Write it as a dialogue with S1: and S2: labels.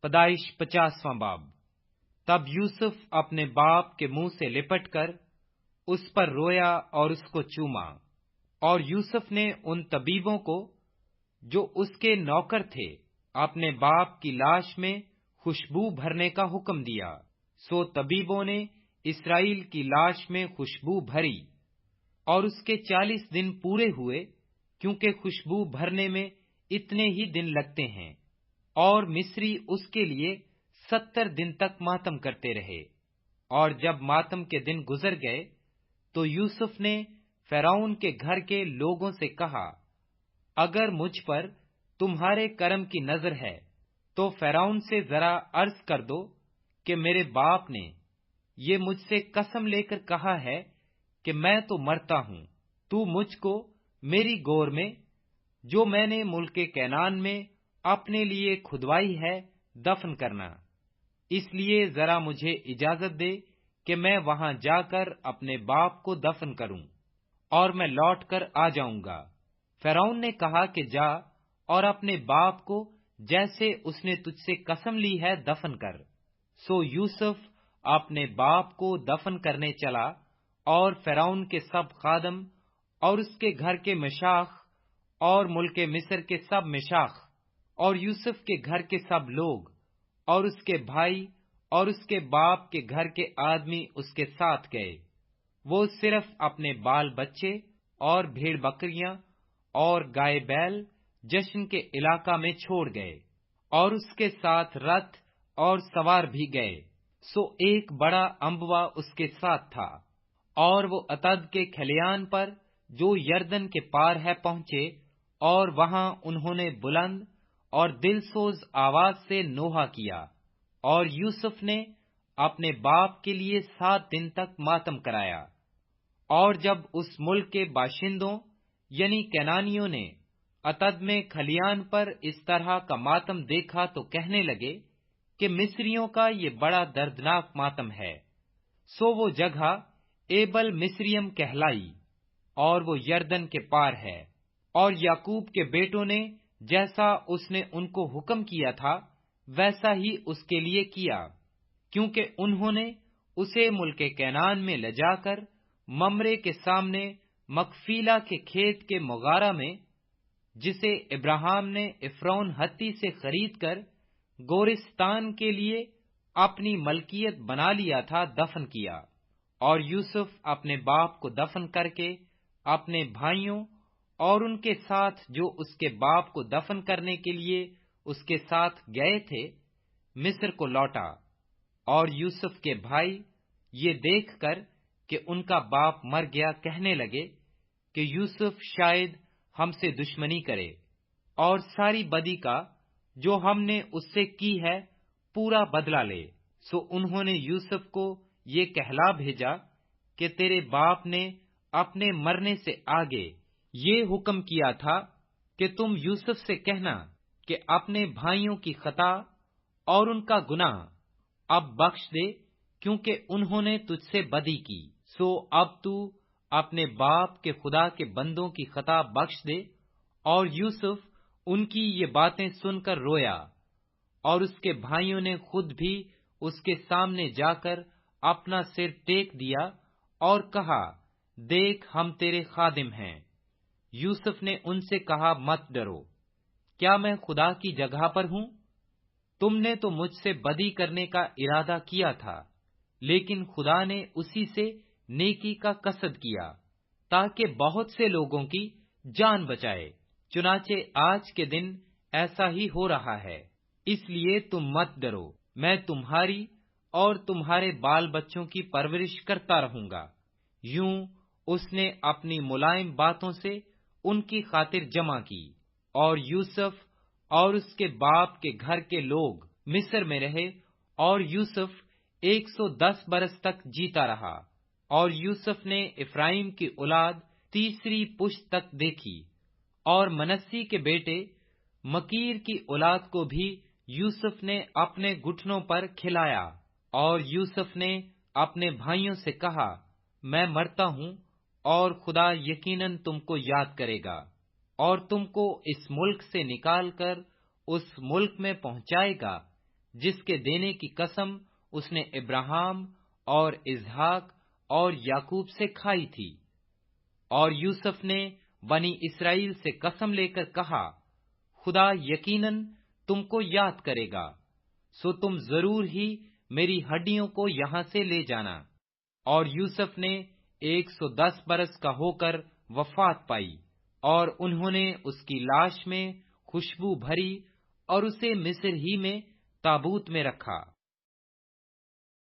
S1: پیدائش 50واں باب۔ تب یوسف اپنے باپ کے منہ سے لپٹ کر اس پر رویا اور اس کو چوما، اور یوسف نے ان طبیبوں کو جو اس کے نوکر تھے اپنے باپ کی لاش میں خوشبو بھرنے کا حکم دیا۔ سو طبیبوں نے اسرائیل کی لاش میں خوشبو بھری، اور اس کے 40 دن پورے ہوئے، کیونکہ خوشبو بھرنے میں اتنے ہی دن لگتے ہیں، اور مصری اس کے لیے 70 دن تک ماتم کرتے رہے۔ اور جب ماتم کے دن گزر گئے تو یوسف نے فرعون کے گھر کے لوگوں سے کہا، اگر مجھ پر تمہارے کرم کی نظر ہے تو فرعون سے ذرا عرض کر دو کہ میرے باپ نے یہ مجھ سے قسم لے کر کہا ہے کہ میں تو مرتا ہوں، تو مجھ کو میری گور میں جو میں نے ملک کنعان میں اپنے لیے کھدوائی ہے دفن کرنا۔ اس لیے ذرا مجھے اجازت دے کہ میں وہاں جا کر اپنے باپ کو دفن کروں، اور میں لوٹ کر آ جاؤں گا۔ فرعون نے کہا کہ جا اور اپنے باپ کو جیسے اس نے تجھ سے قسم لی ہے دفن کر۔ سو یوسف اپنے باپ کو دفن کرنے چلا، اور فرعون کے سب خادم اور اس کے گھر کے مشاخ اور ملک مصر کے سب مشاخ اور یوسف کے گھر کے سب لوگ اور اس کے بھائی اور اس کے باپ کے گھر کے آدمی اس کے ساتھ گئے۔ وہ صرف اپنے بال بچے اور بھیڑ بکریاں اور گائے بیل جشن کے علاقہ میں چھوڑ گئے، اور اس کے ساتھ رتھ اور سوار بھی گئے۔ سو ایک بڑا انبوا اس کے ساتھ تھا، اور وہ عتد کے کھلیان پر جو یردن کے پار ہے پہنچے، اور وہاں انہوں نے بلند اور دل سوز آواز سے نوحہ کیا، اور یوسف نے اپنے باپ کے لیے 7 دن تک ماتم کرایا۔ اور جب اس ملک کے باشندوں یعنی کنعانیوں نے عتد میں کھلیان پر اس طرح کا ماتم دیکھا تو کہنے لگے کہ مصریوں کا یہ بڑا دردناک ماتم ہے۔ سو وہ جگہ ایبل مصریم کہلائی، اور وہ یردن کے پار ہے۔ اور یعقوب کے بیٹوں نے جیسا اس نے ان کو حکم کیا تھا ویسا ہی اس کے لیے کیا، کیونکہ انہوں نے اسے ملک کنعان میں لے جا کر ممرے کے سامنے مکفیلا کے کھیت کے مغارہ میں، جسے ابراہیم نے عفرون ہتی سے خرید کر گورستان کے لیے اپنی ملکیت بنا لیا تھا، دفن کیا۔ اور یوسف اپنے باپ کو دفن کر کے اپنے بھائیوں اور ان کے ساتھ جو اس کے باپ کو دفن کرنے کے لیے اس کے ساتھ گئے تھے مصر کو لوٹا۔ اور یوسف کے بھائی یہ دیکھ کر کہ ان کا باپ مر گیا کہنے لگے کہ یوسف شاید ہم سے دشمنی کرے اور ساری بدی کا جو ہم نے اس سے کی ہے پورا بدلہ لے۔ سو انہوں نے یوسف کو یہ کہلا بھیجا کہ تیرے باپ نے اپنے مرنے سے آگے یہ حکم کیا تھا کہ تم یوسف سے کہنا کہ اپنے بھائیوں کی خطا اور ان کا گناہ اب بخش دے، کیونکہ انہوں نے تجھ سے بدی کی۔ سو اب تو اپنے باپ کے خدا کے بندوں کی خطا بخش دے۔ اور یوسف ان کی یہ باتیں سن کر رویا، اور اس کے بھائیوں نے خود بھی اس کے سامنے جا کر اپنا سر ٹیک دیا اور کہا، دیکھ ہم تیرے خادم ہیں۔ یوسف نے ان سے کہا، مت ڈرو، کیا میں خدا کی جگہ پر ہوں؟ تم نے تو مجھ سے بدی کرنے کا ارادہ کیا تھا، لیکن خدا نے اسی سے نیکی کا قصد کیا تاکہ بہت سے لوگوں کی جان بچائے۔ چنانچہ آج کے دن ایسا ہی ہو رہا ہے، اس لیے تم مت ڈرو، میں تمہاری اور تمہارے بال بچوں کی پرورش کرتا رہوں گا۔ یوں اس نے اپنی ملائم باتوں سے ان کی خاطر جمع کی۔ اور یوسف اور اس کے باپ کے گھر کے لوگ مصر میں رہے، اور یوسف 110 برس تک جیتا رہا۔ اور یوسف نے افرائیم کی اولاد تیسری پشت تک دیکھی، اور منسی کے بیٹے مکیر کی اولاد کو بھی یوسف نے اپنے گھٹنوں پر کھلایا۔ اور یوسف نے اپنے بھائیوں سے کہا، میں مرتا ہوں، اور خدا یقیناً تم کو یاد کرے گا، اور تم کو اس ملک سے نکال کر اس ملک میں پہنچائے گا جس کے دینے کی قسم اس نے ابراہیم اور اسحاق اور یعقوب سے کھائی تھی۔ اور یوسف نے بنی اسرائیل سے قسم لے کر کہا، خدا یقیناً تم کو یاد کرے گا، سو تم ضرور ہی میری ہڈیوں کو یہاں سے لے جانا۔ اور یوسف نے 110 برس کا ہو کر وفات پائی، اور انہوں نے اس کی لاش میں خوشبو بھری اور اسے مصر ہی میں تابوت میں رکھا۔